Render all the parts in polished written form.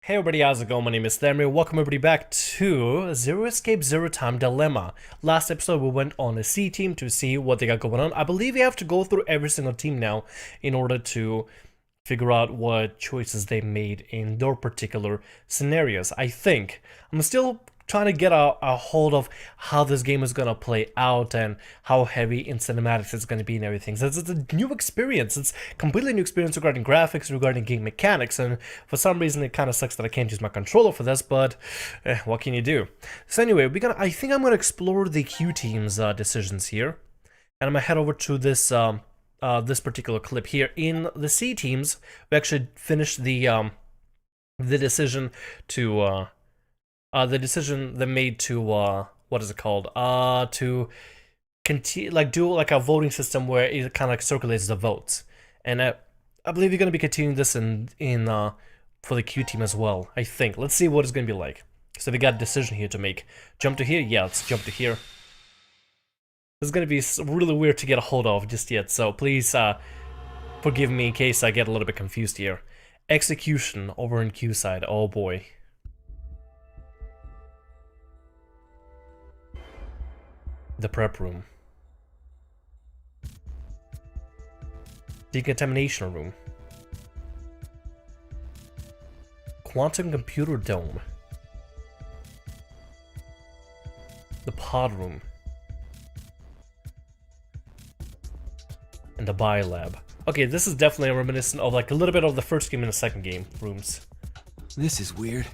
Hey everybody, how's it going? My name is Thamriyell. Welcome everybody back to Zero Escape Zero Time Dilemma. Last episode we went on a C team to see what they got going on. I believe we have to go through every single team now in order to figure out what choices they made in their particular scenarios. I think. I'm still trying to get a hold of how this game is going to play out and how heavy in cinematics it's going to be and everything. So it's a new experience. It's a completely new experience regarding graphics, regarding game mechanics, and for some reason it kind of sucks that I can't use my controller for this, but what can you do? So anyway, I think I'm going to explore the Q team's decisions here, and I'm going to head over to this this particular clip here. In the C teams, we actually finished the decision to the decision they made to what is it called? To continue, like, do like a voting system where it kind of like circulates the votes, and I believe you're going to be continuing this in for the Q team as well. I think. Let's see what it's going to be like. So we got a decision here to make. Jump to here? Yeah, let's jump to here. This is going to be really weird to get a hold of just yet, so please forgive me in case I get a little bit confused here. Execution over in Q side. Oh boy. The prep room. Decontamination room. Quantum computer dome. The pod room. And the biolab. Okay, this is definitely reminiscent of like a little bit of the first game and the second game rooms. This is weird.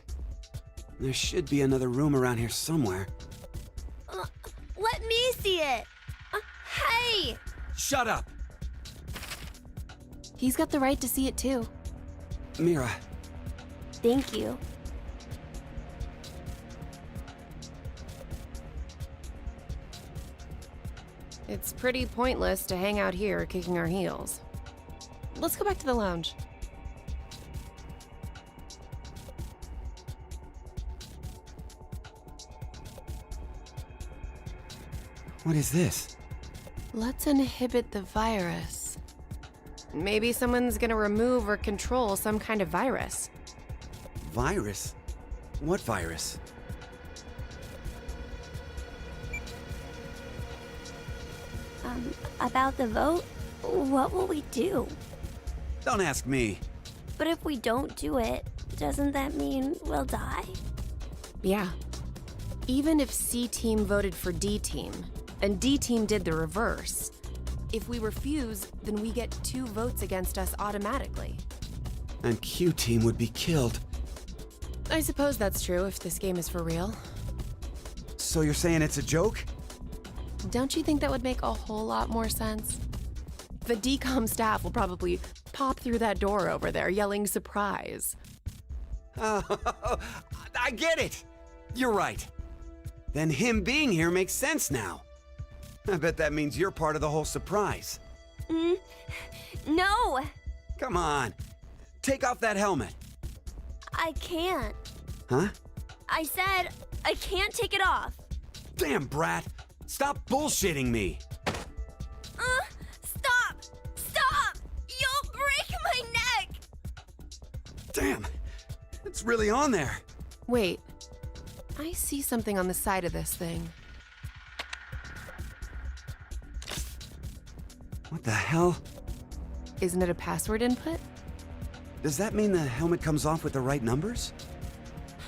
There should be another room around here somewhere. Let me see it! Hey! Shut up! He's got the right to see it too. Mira, Thank you. It's pretty pointless to hang out here kicking our heels. Let's go back to the lounge. what is this? Let's inhibit the virus. Maybe someone's gonna remove or control some kind of virus. Virus? What virus? About the vote? What will we do? Don't ask me. But if we don't do it, doesn't that mean we'll die? Yeah. Even if C team voted for D team, and D team did the reverse, if we refuse, then we get 2 votes against us automatically. And Q team would be killed. I suppose that's true if this game is for real. So you're saying it's a joke? Don't you think that would make a whole lot more sense? The DCOM staff will probably pop through that door over there yelling surprise. Oh, I get it! You're right. Then him being here makes sense now. I bet that means you're part of the whole surprise. No! Come on. Take off that helmet. I can't. Huh? I said I can't take it off. Damn, brat. Stop bullshitting me. Stop! Stop! You'll break my neck! Damn. It's really on there. Wait, I see something on the side of this thing. What the hell? Isn't it a password input? Does that mean the helmet comes off with the right numbers?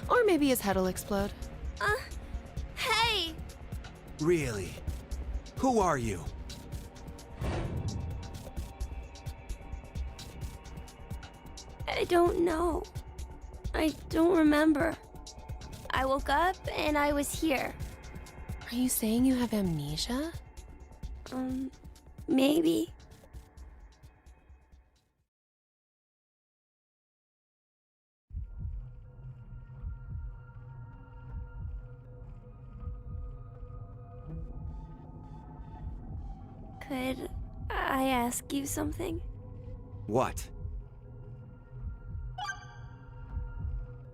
Or maybe his head'll explode. Hey! Really? Who are you? I don't know. I don't remember. I woke up and I was here. Are you saying you have amnesia? Maybe. Could I ask you something? What?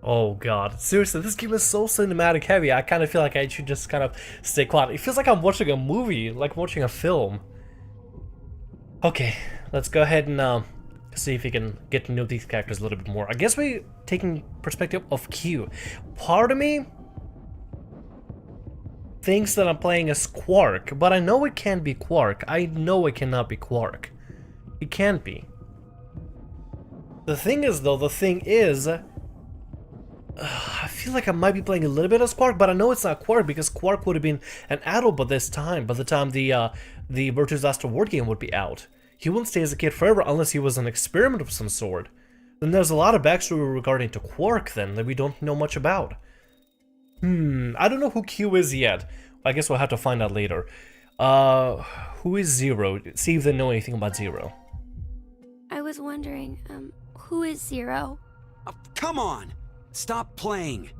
Oh god, seriously, this game is so cinematic heavy. I kind of feel like I should just kind of stay quiet. It feels like I'm watching a movie, like watching a film. Okay, let's go ahead and See if we can get to know these characters a little bit more. I guess we're taking perspective of Q. Part of me thinks that I'm playing as Quark, but I know it can't be Quark. I know it cannot be Quark. It can't be. The thing is, I feel like I might be playing a little bit as Quark, but I know it's not Quark because Quark would have been an adult by this time, by the time the Virtue's Last Reward game would be out. He wouldn't stay as a kid forever unless he was an experiment of some sort. Then there's a lot of backstory regarding to Quark then that we don't know much about. I don't know who Q is yet. I guess we'll have to find out later. Who is Zero? See if they know anything about Zero. I was wondering, who is Zero? Oh, come on! Stop playing.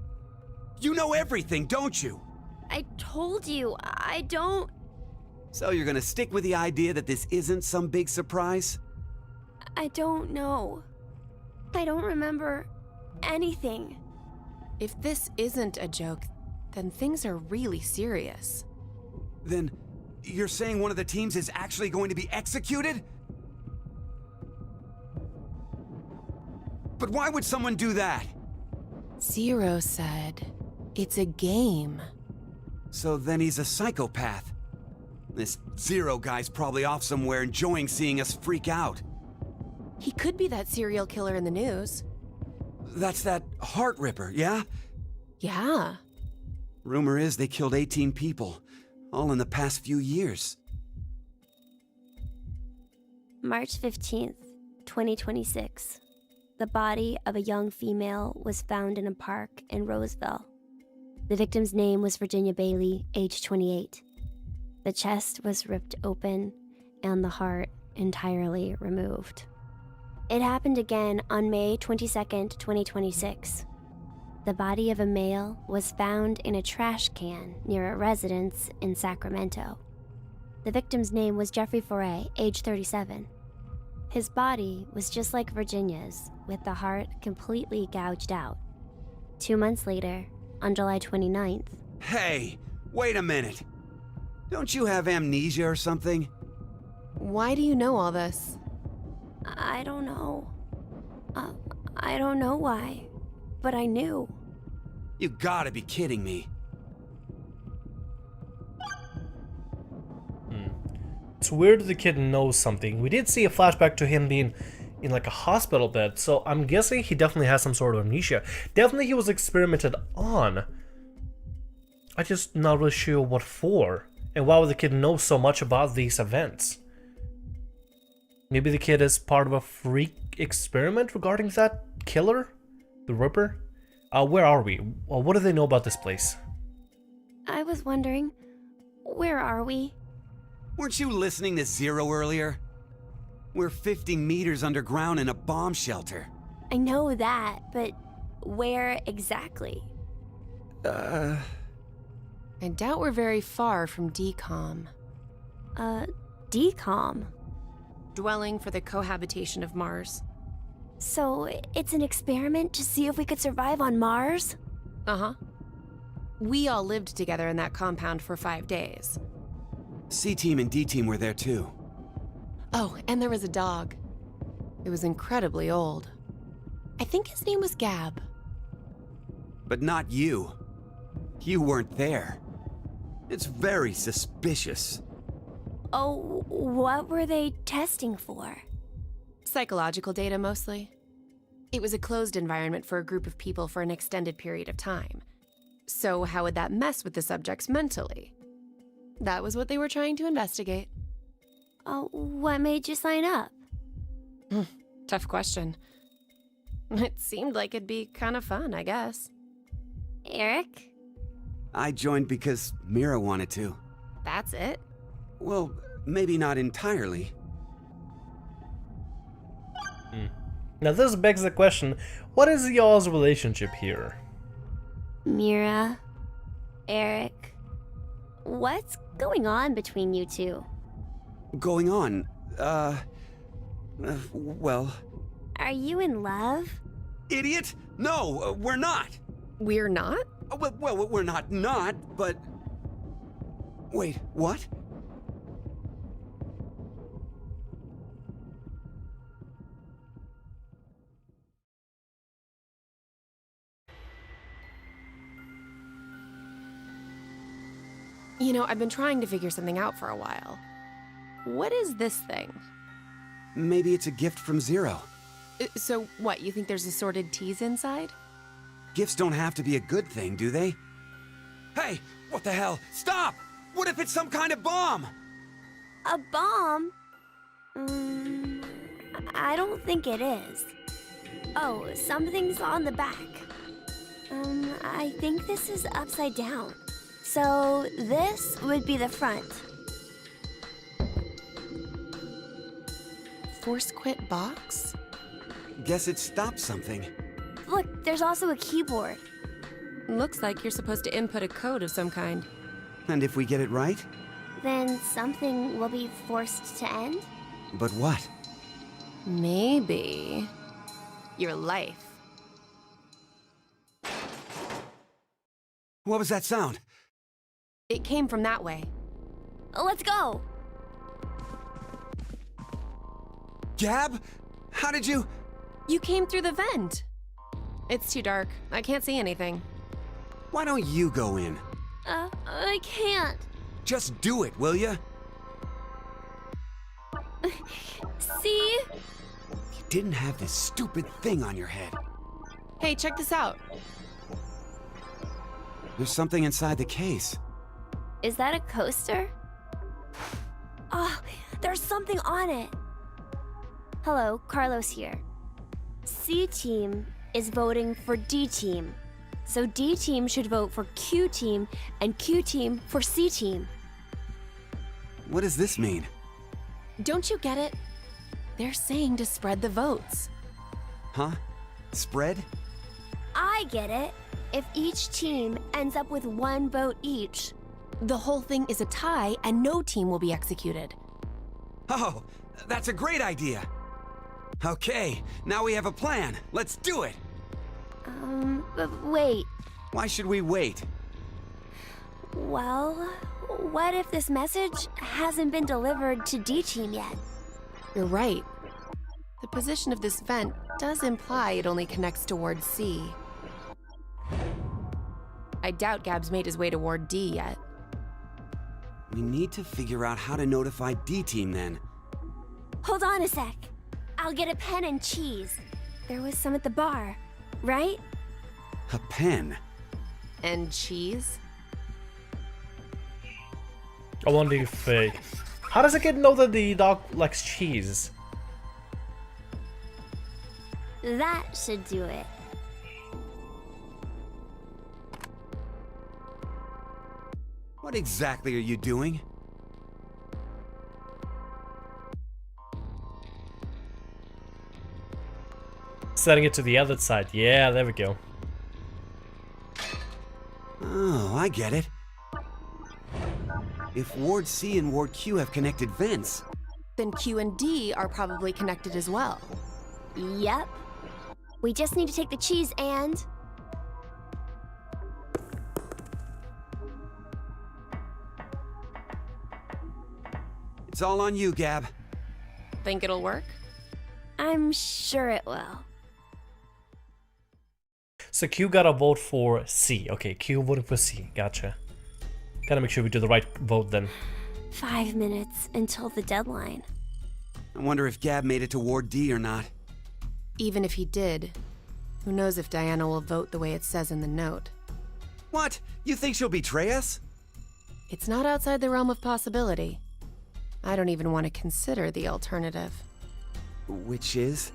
You know everything, don't you? I told you, I don't... So you're gonna stick with the idea that this isn't some big surprise? I don't know. I don't remember anything. If this isn't a joke, then things are really serious. Then you're saying one of the teams is actually going to be executed? But why would someone do that? Zero said, it's a game. So then he's a psychopath. This Zero guy's probably off somewhere enjoying seeing us freak out. He could be that serial killer in the news. That's that Heart Ripper, yeah? Yeah. Rumor is they killed 18 people, all in the past few years. March 15th, 2026. The body of a young female was found in a park in Roseville. The victim's name was Virginia Bailey, age 28. The chest was ripped open and the heart entirely removed. It happened again on May 22nd, 2026. The body of a male was found in a trash can near a residence in Sacramento. The victim's name was Jeffrey Foray, age 37. His body was just like Virginia's, with the heart completely gouged out. 2 months later, on July 29th... Hey, wait a minute. Don't you have amnesia or something? Why do you know all this? I don't know. I don't know why, but I knew. You gotta be kidding me. It's weird that the kid knows something. We did see a flashback to him being in like a hospital bed, so I'm guessing he definitely has some sort of amnesia. Definitely he was experimented on. I just not really sure what for. And why would the kid know so much about these events? Maybe the kid is part of a freak experiment regarding that killer? The Ripper? Where are we? What do they know about this place? I was wondering, where are we? Weren't you listening to Zero earlier? We're 50 meters underground in a bomb shelter. I know that, but where exactly? I doubt we're very far from DCOM. DCOM? Dwelling for the cohabitation of Mars. So, it's an experiment to see if we could survive on Mars? Uh-huh. We all lived together in that compound for 5 days. C-Team and D-Team were there too. Oh, and there was a dog. It was incredibly old. I think his name was Gab. But not you. You weren't there. It's very suspicious. Oh, what were they testing for? Psychological data, mostly. It was a closed environment for a group of people for an extended period of time. So how would that mess with the subjects mentally? That was what they were trying to investigate. Oh, what made you sign up? Tough question. It seemed like it'd be kind of fun, I guess. Eric? I joined because Mira wanted to. That's it? Well, maybe not entirely. Now this begs the question, what is y'all's relationship here? Mira? Eric? What's going on between you two? Going on, well... Are you in love? Idiot! No, we're not! We're not? Well, we're not, but... Wait, what? You know, I've been trying to figure something out for a while. What is this thing? Maybe it's a gift from Zero. So what, you think there's assorted teas inside? Gifts don't have to be a good thing, do they? Hey, what the hell? Stop! What if it's some kind of bomb? A bomb? I don't think it is. Oh, something's on the back. I think this is upside down. So this would be the front. Force quit box? Guess it stopped something. Look, there's also a keyboard. Looks like you're supposed to input a code of some kind. And if we get it right? Then something will be forced to end? But what? Maybe your life. What was that sound? It came from that way. Let's go! Gab? How did you... You came through the vent. It's too dark. I can't see anything. Why don't you go in? I can't. Just do it, will ya? See? You didn't have this stupid thing on your head. Hey, check this out. There's something inside the case. Is that a coaster? Oh, there's something on it. Hello, Carlos here. C team is voting for D team. So D team should vote for Q team and Q team for C team. What does this mean? Don't you get it? They're saying to spread the votes. Huh? Spread? I get it. If each team ends up with 1 vote each. The whole thing is a tie and no team will be executed. Oh, that's a great idea. Okay, now we have a plan. Let's do it. But wait. Why should we wait? Well, what if this message hasn't been delivered to D team yet? You're right. The position of this vent does imply it only connects toward C. I doubt Gab's made his way toward D yet. We need to figure out how to notify D team then. Hold on a sec. I'll get a pen and cheese. There was some at the bar, right? A pen? And cheese? I wonder if... how does a kid know that the dog likes cheese? That should do it. What exactly are you doing? Setting it to the other side. Yeah, there we go. Oh, I get it. If Ward C and Ward Q have connected vents, Then Q and D are probably connected as well. Yep. We just need to take the cheese and... it's all on you, Gab. Think it'll work? I'm sure it will. So Q got a vote for C. Okay, Q voted for C. Gotcha. Gotta make sure we do the right vote then. 5 minutes until the deadline. I wonder if Gab made it to Ward D or not. Even if he did, who knows if Diana will vote the way it says in the note. What? You think she'll betray us? It's not outside the realm of possibility. I don't even want to consider the alternative. Which is?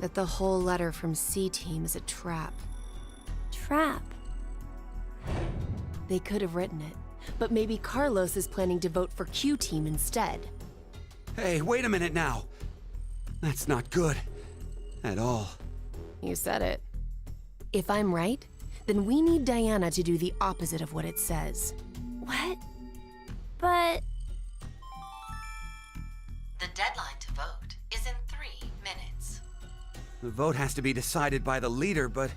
That the whole letter from C Team is a trap. Trap. They could have written it, but maybe Carlos is planning to vote for Q Team instead. Hey, wait a minute now. That's not good. At all. You said it. If I'm right, then we need Diana to do the opposite of what it says. What? But... The deadline to vote is in 3 minutes. The vote has to be decided by the leader, but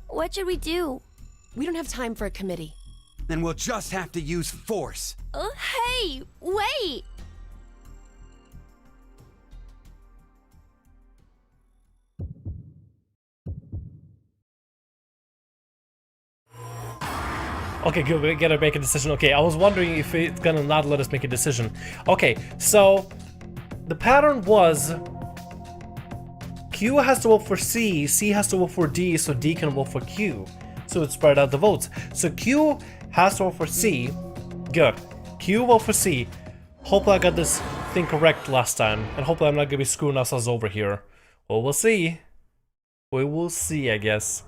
what should we do? We don't have time for a committee. then we'll just have to use force. Hey, wait! Okay, good, we gotta make a decision. Okay, I was wondering if it's gonna not let us make a decision. Okay, so the pattern was Q has to vote for C, C has to vote for D, so D can vote for Q. So it spread out the votes. So Q has to vote for C. Good. Q vote for C. Hopefully I got this thing correct last time, and hopefully I'm not gonna be screwing ourselves over here. Well, we'll see. We will see, I guess.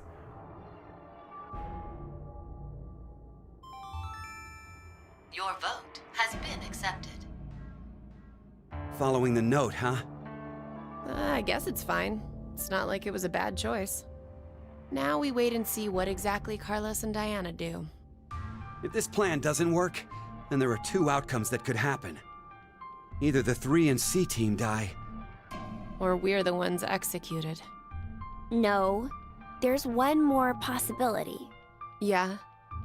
Your vote has been accepted. Following the note, huh? I guess it's fine. It's not like it was a bad choice. Now we wait and see what exactly Carlos and Diana do. If this plan doesn't work, then there are two outcomes that could happen. Either the 3 and C team die. Or we're the ones executed. No, there's one more possibility. Yeah?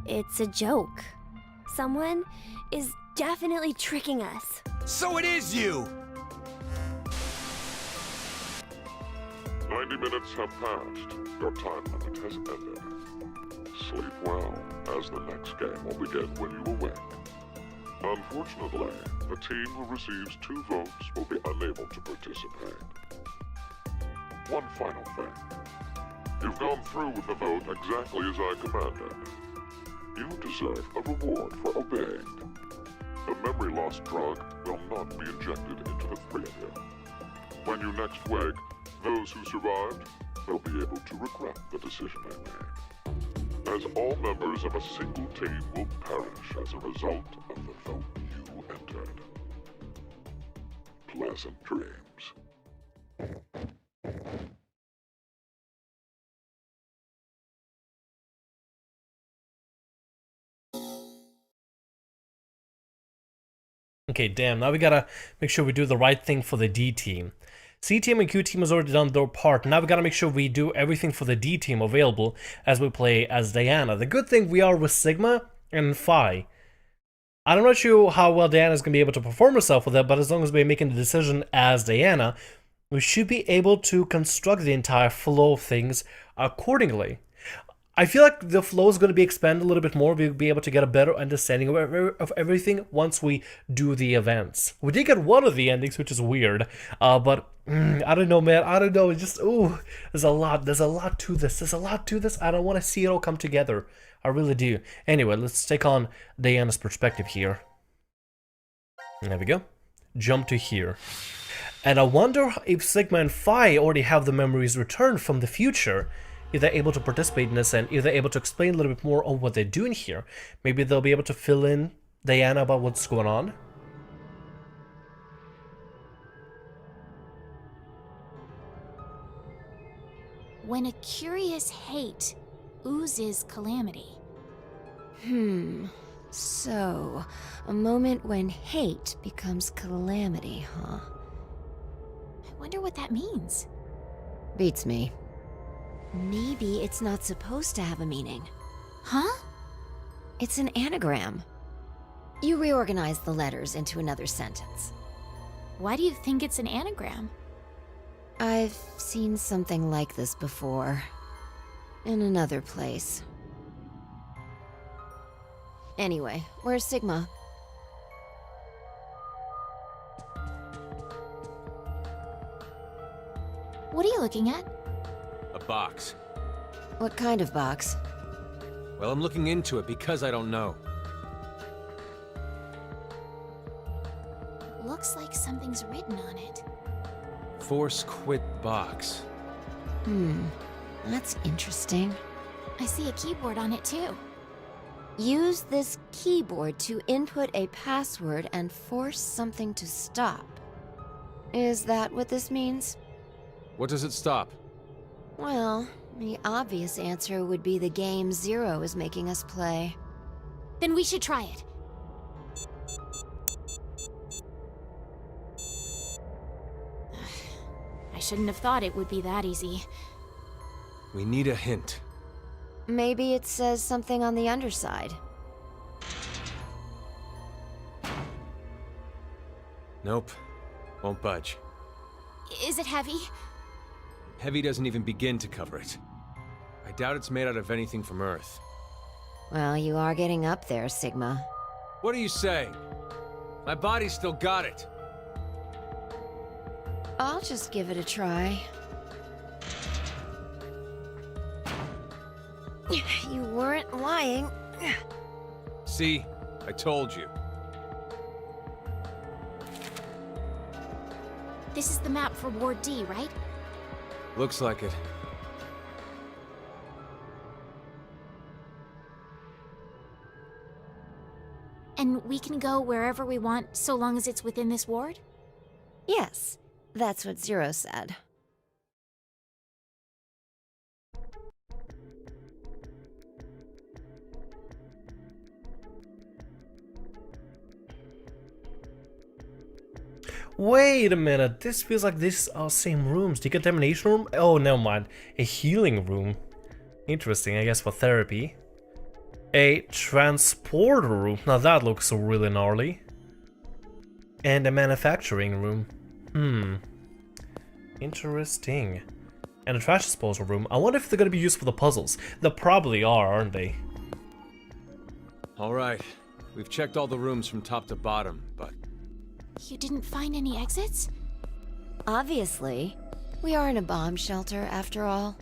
It's a joke. Someone is definitely tricking us. So it is you! 90 minutes have passed. Your time limit has ended. Sleep well, as the next game will begin when you awake. Unfortunately, the team who receives 2 votes will be unable to participate. One final thing. You've gone through with the vote exactly as I commanded. You deserve a reward for obeying. The memory loss drug will not be injected into the 3 of you. When you next wake, those who survived will be able to regret the decision they made, as all members of a single team will perish as a result of the vote you entered. Pleasant dreams. Okay, damn, now we gotta make sure we do the right thing for the D team. C team and Q team has already done their part. Now we gotta make sure we do everything for the D team available as we play as Diana. The good thing we are with Sigma and Phi. I'm not sure how well Diana's gonna be able to perform herself with that, but as long as we're making the decision as Diana, we should be able to construct the entire flow of things accordingly. I feel like the flow is going to be expanded a little bit more. We'll be able to get a better understanding of everything once we do the events. We did get one of the endings, which is weird, but I don't know, man. I don't know. It's just, ooh, there's a lot to this. There's a lot to this. I don't want to see it all come together. I really do. Anyway, let's take on Diana's perspective here. There we go. Jump to here. And I wonder if Sigma and Phi already have the memories returned from the future. If they're able to participate in this and if they're able to explain a little bit more on what they're doing here. Maybe they'll be able to fill in Diana about what's going on. When a curious hate oozes calamity. So, a moment when hate becomes calamity, huh? I wonder what that means. Beats me. Maybe it's not supposed to have a meaning. Huh? It's an anagram. You reorganize the letters into another sentence. Why do you think it's an anagram? I've seen something like this before. In another place. Anyway, where's Sigma? What are you looking at? A box. What kind of box? Well, I'm looking into it because I don't know. Looks like something's written on it. Force quit box. That's interesting. I see a keyboard on it too. Use this keyboard to input a password and force something to stop. Is that what this means? What does it stop? Well, the obvious answer would be the game Zero is making us play. Then we should try it. I shouldn't have thought it would be that easy. We need a hint. Maybe it says something on the underside. Nope. Won't budge. Is it heavy? Heavy doesn't even begin to cover it. I doubt it's made out of anything from Earth. Well, you are getting up there, Sigma. What are you saying? My body's still got it. I'll just give it a try. You weren't lying. See? I told you. This is the map for Ward D, right? Looks like it. And we can go wherever we want, so long as it's within this ward? Yes, that's what Zero said. Wait a minute, this feels like these are same rooms. Decontamination room? Oh, never mind. A healing room. Interesting, I guess, for therapy. A transporter room. Now that looks really gnarly. And a manufacturing room. Interesting. And a trash disposal room. I wonder if they're gonna be used for the puzzles. They probably are, aren't they? Alright. We've checked all the rooms from top to bottom, but... You didn't find any exits? Obviously. We are in a bomb shelter, after all.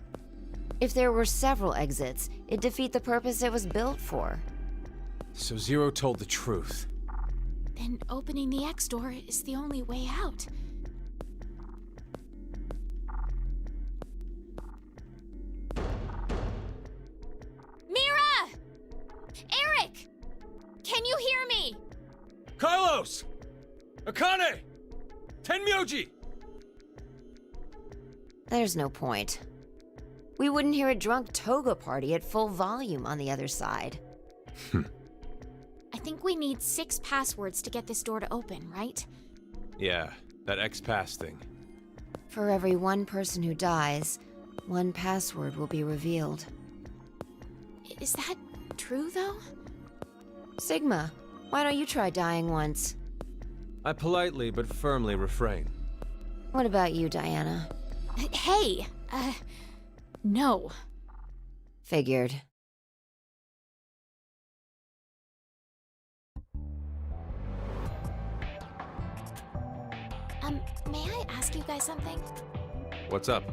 If there were several exits, it'd defeat the purpose it was built for. So Zero told the truth. Then opening the X door is the only way out. Mira! Eric! Can you hear me? Carlos! Akane! Tenmyoji! There's no point. We wouldn't hear a drunk toga party at full volume on the other side. I think we need 6 passwords to get this door to open, right? Yeah, that X-Pass thing. For every one person who dies, one password will be revealed. Is that true, though? Sigma, why don't you try dying once? I politely but firmly refrain. What about you, Diana? Hey, no. Figured. May I ask you guys something? What's up?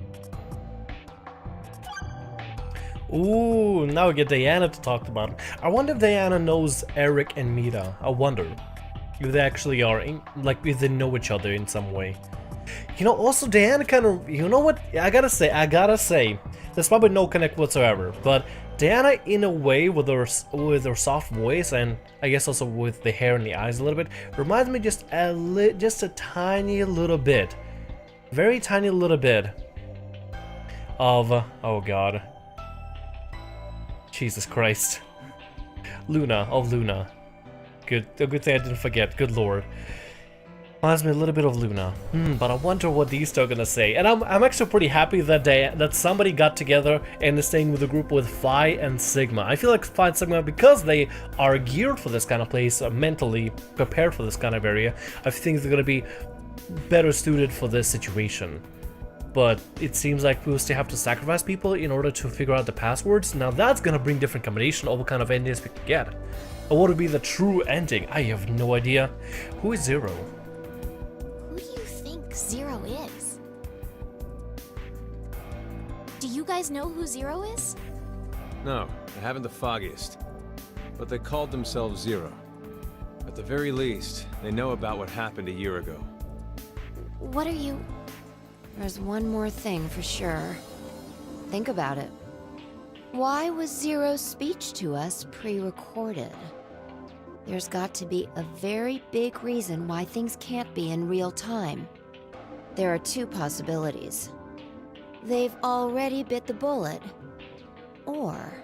Ooh, now we get Diana to talk about it. I wonder if Diana knows Eric and Mira. I wonder if they actually are, like, if they know each other in some way. You know, also Diana kind of, you know what, I gotta say, there's probably no connect whatsoever, but Diana, in a way, with her soft voice, and I guess also with the hair and the eyes a little bit, reminds me just a tiny little bit, very tiny little bit of, oh god, Jesus Christ, Luna. Good, a good thing I didn't forget. Good lord. Reminds me a little bit of Luna. But I wonder what these two are gonna say. And I'm actually pretty happy that that somebody got together and is staying with a group with Phi and Sigma. I feel like Phi and Sigma, because they are geared for this kind of place, mentally prepared for this kind of area, I think they're gonna be better suited for this situation. But it seems like we'll still have to sacrifice people in order to figure out the passwords. Now that's gonna bring different combination of what kind of endings we can get. Or what would be the true ending? I have no idea. Who is Zero? Who do you think Zero is? Do you guys know who Zero is? No, I haven't the foggiest. But they called themselves Zero. At the very least, they know about what happened a year ago. What are you... There's one more thing for sure. Think about it. Why was Zero's speech to us pre-recorded? There's got to be a very big reason why things can't be in real time. There are 2 possibilities. They've already bit the bullet, or...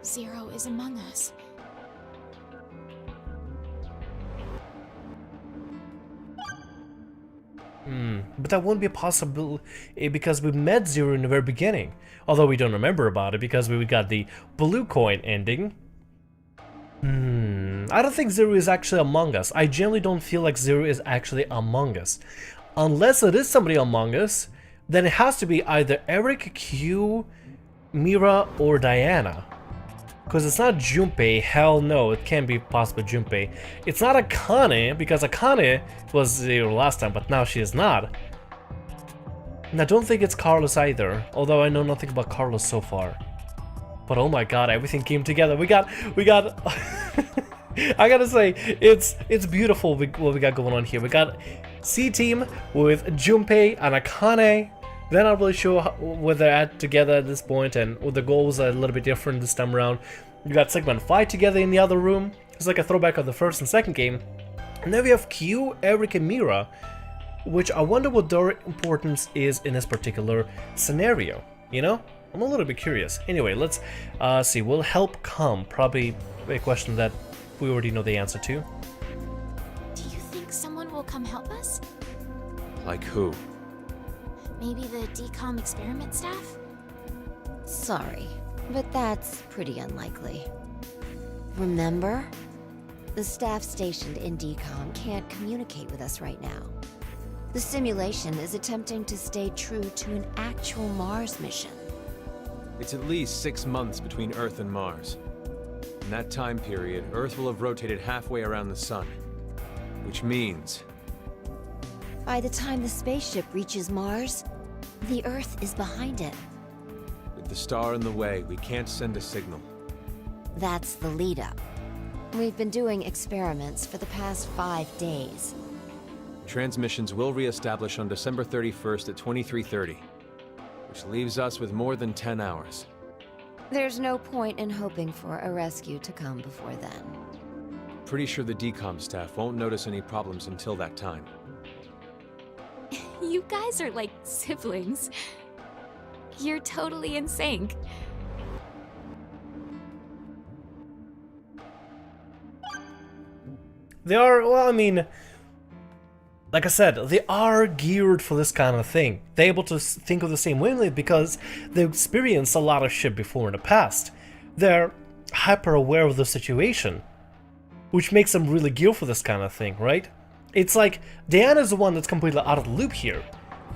Zero is among us. But that wouldn't be possible because we met Zero in the very beginning. Although we don't remember about it because we got the blue coin ending. I don't think Zero is actually among us. I generally don't feel like Zero is actually among us. Unless it is somebody among us, then it has to be either Eric, Q, Mira, or Diana. Because it's not Junpei, hell no, it can't be possibly Junpei. It's not Akane, because Akane was Zero last time, but now she is not. And I don't think it's Carlos either, although I know nothing about Carlos so far. But oh my god, everything came together. We got I gotta say, it's beautiful what we got going on here. We got C-Team with Junpei and Akane. They're not really sure where they're at together at this point, and the goals are a little bit different this time around. We got Sigma and Phi together in the other room. It's like a throwback of the first and second game. And then we have Q, Eric, and Mira, which I wonder what their importance is in this particular scenario, you know? I'm a little bit curious. Anyway, let's see. Will help come? Probably a question that we already know the answer to. Do you think someone will come help us? Like who? Maybe the DCOM experiment staff? Sorry, but that's pretty unlikely. Remember? The staff stationed in DCOM can't communicate with us right now. The simulation is attempting to stay true to an actual Mars mission. It's at least 6 months between Earth and Mars. In that time period, Earth will have rotated halfway around the Sun. Which means... By the time the spaceship reaches Mars, the Earth is behind it. with the star in the way, we can't send a signal. That's the lead-up. We've been doing experiments for the past 5 days. Transmissions will re-establish on December 31st at 23:30, which leaves us with more than 10 hours. There's no point in hoping for a rescue to come before then. Pretty sure the DCOM staff won't notice any problems until that time. You guys are like siblings. You're totally in sync. They are, well, I mean, like I said, they are geared for this kind of thing. They're able to think of the same wavelength because they've experienced a lot of shit before in the past. They're hyper aware of the situation, which makes them really geared for this kind of thing, right? It's like Diana's the one that's completely out of the loop here.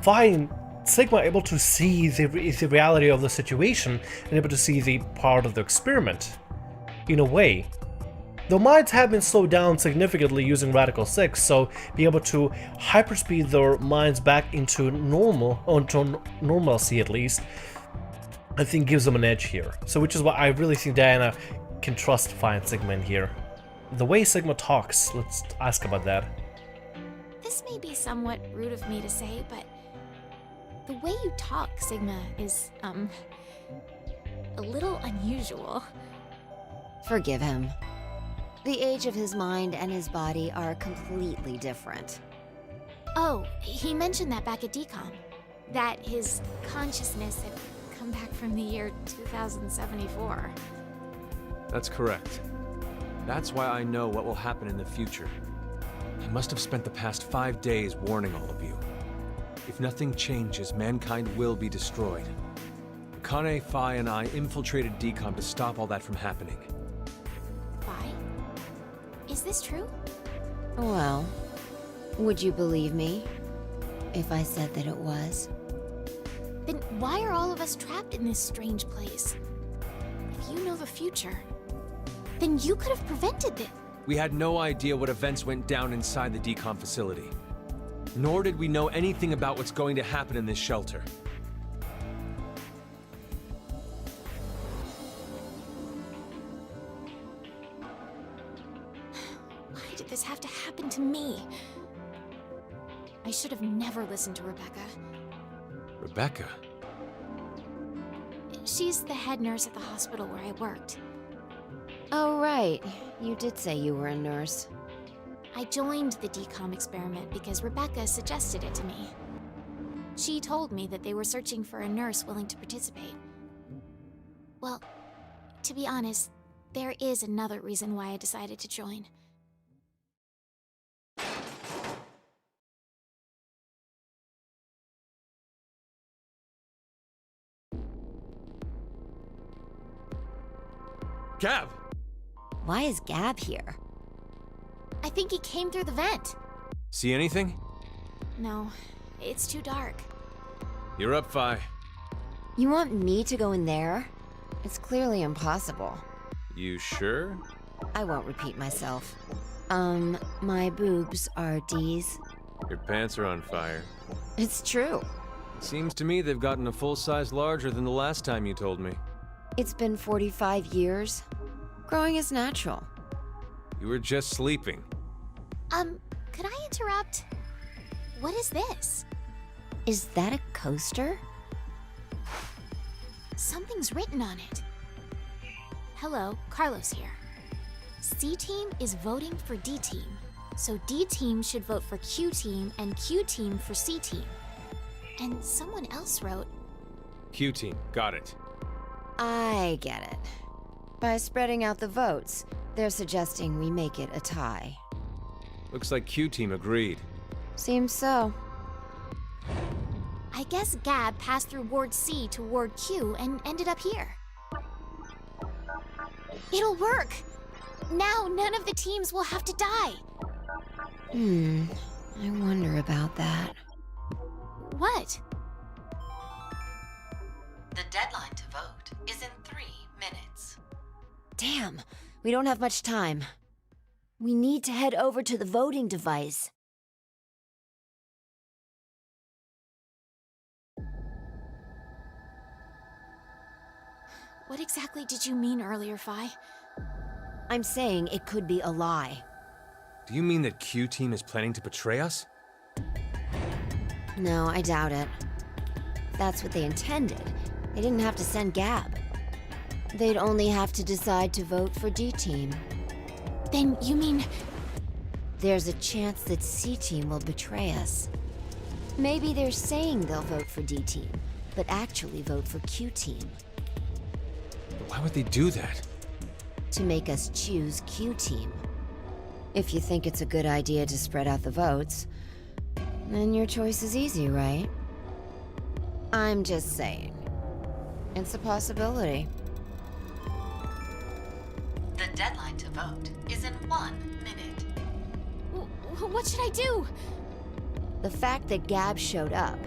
Phi and Sigma are able to see the reality of the situation and able to see the part of the experiment, in a way. Their minds have been slowed down significantly using Radical 6, so be able to hyperspeed their minds back into normal, or into normalcy at least, I think gives them an edge here. So which is why I really think Diana can trust Phi and Sigma in here. The way Sigma talks, let's ask about that. This may be somewhat rude of me to say, but the way you talk, Sigma, is, a little unusual. Forgive him. The age of his mind and his body are completely different. Oh, he mentioned that back at DCOM. That his consciousness had come back from the year 2074. That's correct. That's why I know what will happen in the future. I must have spent the past 5 days warning all of you. If nothing changes, mankind will be destroyed. Akane, Phi, and I infiltrated DCOM to stop all that from happening. Phi? Is this true? Well, would you believe me if I said that it was? Then why are all of us trapped in this strange place? If you know the future, then you could have prevented this. We had no idea what events went down inside the DCOM facility. Nor did we know anything about what's going to happen in this shelter. Why did this have to happen to me? I should have never listened to Rebecca. Rebecca? She's the head nurse at the hospital where I worked. Oh, right. You did say you were a nurse. I joined the DCOM experiment because Rebecca suggested it to me. She told me that they were searching for a nurse willing to participate. Well, to be honest, there is another reason why I decided to join. Gab! Why is Gab here? I think he came through the vent. See anything? No, it's too dark. You're up, Phi. You want me to go in there? It's clearly impossible. You sure? I won't repeat myself. My boobs are D's. Your pants are on fire. It's true. Seems to me they've gotten a full size larger than the last time you told me. It's been 45 years. Growing is natural. You were just sleeping. Could I interrupt? What is this? Is that a coaster? Something's written on it. Hello, Carlos here. C-Team is voting for D-Team, so D-Team should vote for Q-Team and Q-Team for C-Team. And someone else wrote... Q-Team, got it. I get it. By spreading out the votes, they're suggesting we make it a tie. Looks like Q-Team agreed. Seems so. I guess Gab passed through Ward C to Ward Q and ended up here. It'll work! Now none of the teams will have to die! I wonder about that. What? The deadline to vote is in 3 minutes. Damn, we don't have much time. We need to head over to the voting device. What exactly did you mean earlier, Phi? I'm saying it could be a lie. Do you mean that Q-Team is planning to betray us? No, I doubt it. If that's what they intended, they didn't have to send Gab. They'd only have to decide to vote for D-Team. Then you mean... There's a chance that C-Team will betray us. Maybe they're saying they'll vote for D-Team, but actually vote for Q-Team. But why would they do that? To make us choose Q-Team. If you think it's a good idea to spread out the votes, then your choice is easy, right? I'm just saying. It's a possibility. The deadline to vote is in 1 minute. What should I do? The fact that Gab showed up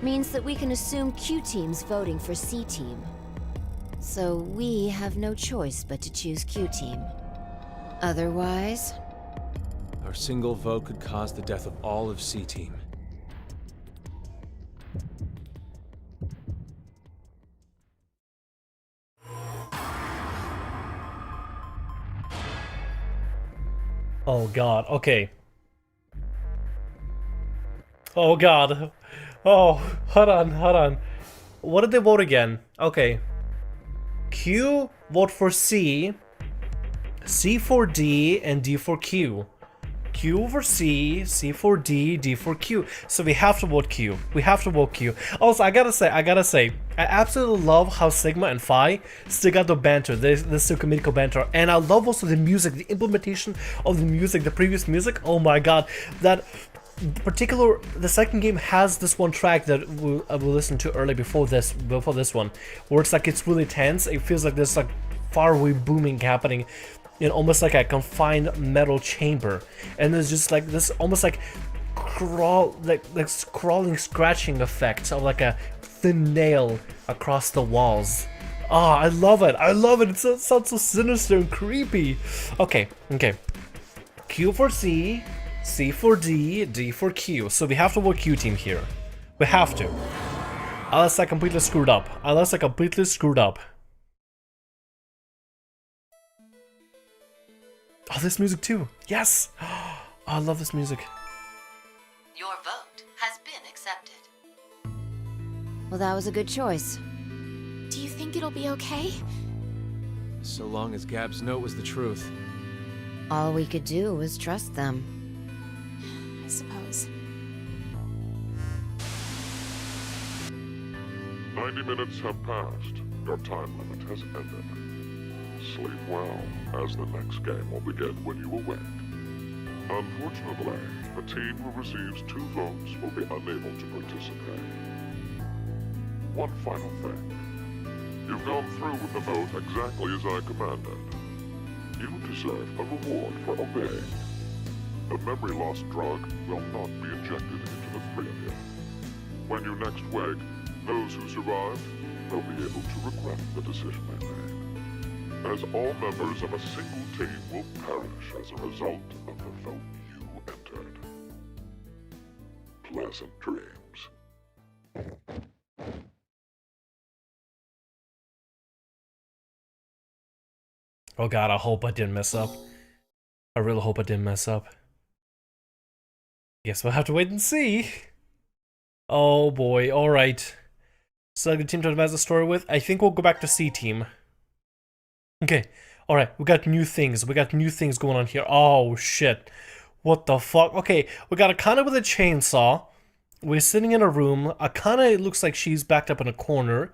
means that we can assume Q-Team's voting for C-Team. So we have no choice but to choose Q-Team. Otherwise... Our single vote could cause the death of all of C-Team. Oh god, okay. Oh god. Oh, hold on. What did they vote again? Okay. Q, vote for C. C for D, and D for Q. Q for C, C for D, D for Q. So we have to vote Q. Also, I gotta say, I absolutely love how Sigma and Phi still got the banter. There's still comedical banter. And I love also the music, the implementation of the music, the previous music. Oh my god. The second game has this one track that I will listen to early before this one, where it's like it's really tense. It feels like there's like faraway booming happening in almost like a confined metal chamber, and there's just like this almost like crawling scratching effect of like a thin nail across the walls. Ah, I love it. It sounds so sinister and creepy. Okay. Q for C, C for D, D for Q. So we have to vote Q-Team here. We have to. Unless I completely screwed up. Oh, this music too. Yes. Oh, I love this music. Your vote has been accepted. Well, that was a good choice. Do you think it'll be okay? So long as Gab's note was the truth. All we could do was trust them. I suppose. 90 minutes have passed. Your time limit has ended. Sleep well, as the next game will begin when you awake. Unfortunately, the team who receives 2 votes will be unable to participate. One final thing. You've gone through with the vote exactly as I commanded. You deserve a reward for obeying. The memory loss drug will not be injected into the 3 of you. When you next wake, those who survived will be able to regret the decision they made. as all members of a single team will perish as a result of the vote you entered. Pleasant dreams. Oh god, I hope I didn't mess up. I really hope I didn't mess up. Guess we'll have to wait and see. Oh boy, alright. Select the team to advance the story with. I think we'll go back to C team. Okay, alright, we got new things. We got new things going on here. Oh shit. What the fuck? Okay, we got Akana with a chainsaw. We're sitting in a room. Akana, it looks like she's backed up in a corner.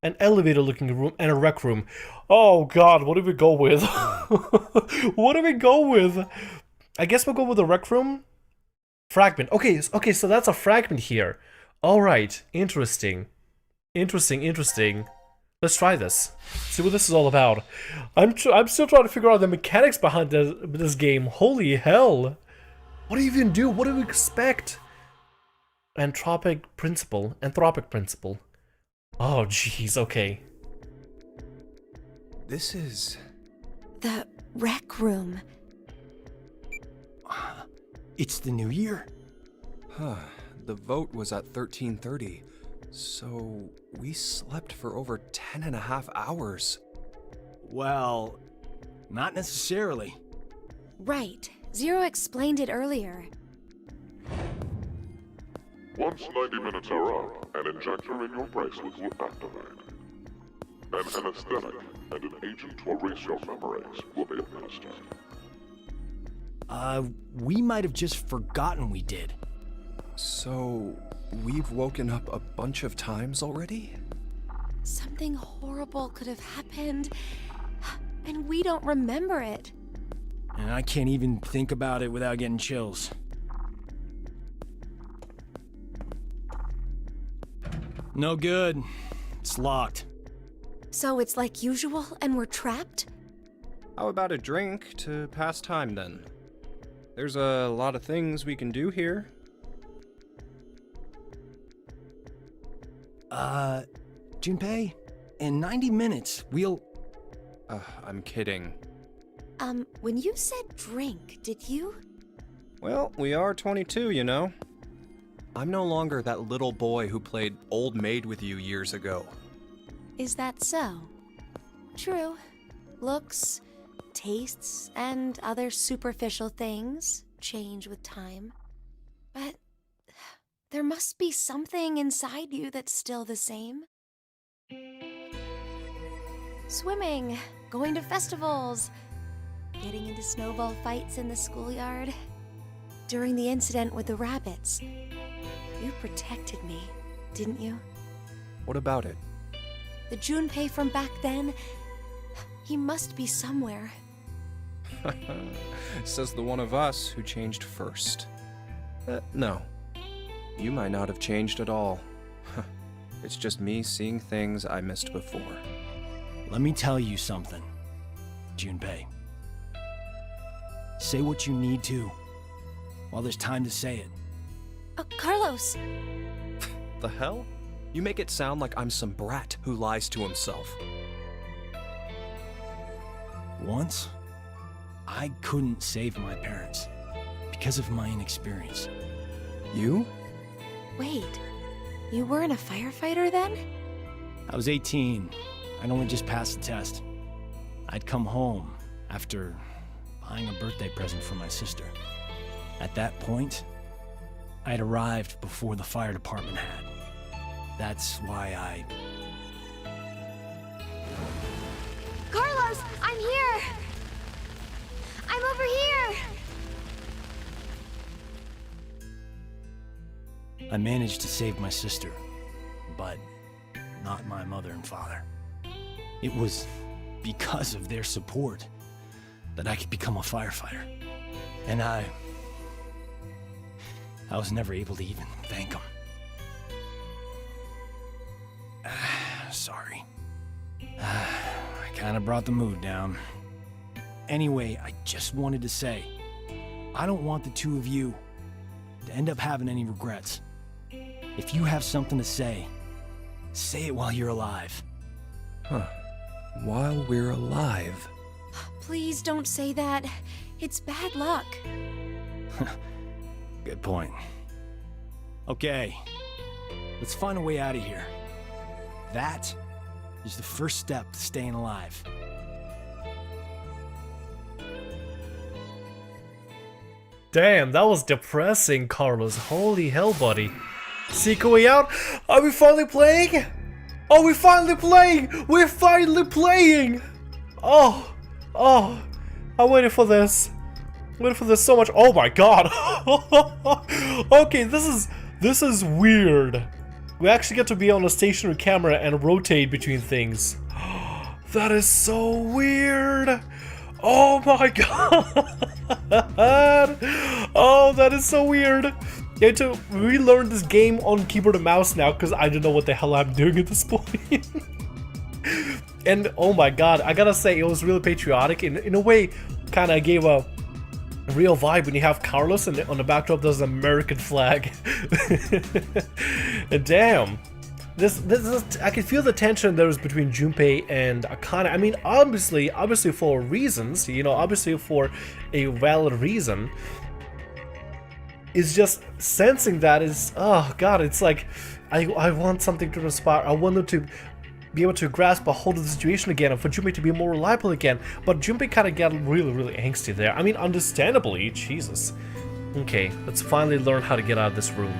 An elevator looking room and a rec room. Oh god, what do we go with? What do we go with? I guess we'll go with the rec room. Fragment. Okay, so that's a fragment here. Alright, interesting. Interesting. Let's try this. See what this is all about. I'm still trying to figure out the mechanics behind this game. Holy hell. What do you even do? What do we expect? Anthropic principle. Oh, jeez, okay. This is... The rec room. It's the new year. Huh. The vote was at 13:30, so we slept for over 10.5 hours. Well, not necessarily. Right. Zero explained it earlier. Once 90 minutes are up, an injector in your bracelet will activate. An anesthetic and an agent to erase your memories will be administered. We might have just forgotten we did. So, we've woken up a bunch of times already? Something horrible could have happened, and we don't remember it. And I can't even think about it without getting chills. No good. It's locked. So it's like usual, and we're trapped? How about a drink to pass time then? There's a lot of things we can do here. Junpei, in 90 minutes, we'll... I'm kidding. When you said drink, did you? Well, we are 22, you know. I'm no longer that little boy who played old maid with you years ago. Is that so? True. Looks, tastes, and other superficial things change with time. But there must be something inside you that's still the same. Swimming, going to festivals, getting into snowball fights in the schoolyard. During the incident with the rabbits, you protected me, didn't you? What about it? The Junpei from back then, he must be somewhere. Says the one of us who changed first. No. You might not have changed at all. It's just me seeing things I missed before. Let me tell you something, Junpei. Say what you need to, while there's time to say it. Carlos! The hell? You make it sound like I'm some brat who lies to himself. Once, I couldn't save my parents because of my inexperience. You? Wait, you weren't a firefighter then? I was 18. I'd only just passed the test. I'd come home after buying a birthday present for my sister. At that point, I'd arrived before the fire department had. That's why Carlos, I'm here! I'm over here! I managed to save my sister, but not my mother and father. It was because of their support that I could become a firefighter. And I was never able to even thank them. Sorry. I kind of brought the mood down. Anyway, I just wanted to say, I don't want the two of you to end up having any regrets. If you have something to say it while you're alive. Huh. while we're alive. Please don't say that. It's bad luck. Good point. Okay, let's find a way out of here. That is the first step to staying alive. Damn, that was depressing, Carlos. Holy hell, buddy. Seek a way out? Are we finally playing? Are we finally playing? We're finally playing! Oh, I waited for this. Waited for this so much. Oh my god. Okay, this is weird. We actually get to be on a stationary camera and rotate between things. That is so weird. Oh my god. Oh, that is so weird. You have to relearn this game on keyboard and mouse now because I don't know what the hell I'm doing at this point. And oh my god, I gotta say, it was really patriotic. In a way, kind of gave a real vibe when you have Carlos and on the backdrop there's an American flag. And damn. This is, I can feel the tension there is between Junpei and Akane. I mean, obviously for reasons, you know, obviously for a valid reason. It's just sensing that is, oh god, it's like, I want something to inspire. I want them to be able to grasp a hold of the situation again and for Junpei to be more reliable again. But Junpei kind of got really angsty there. I mean, understandably, Jesus. Okay, let's finally learn how to get out of this room.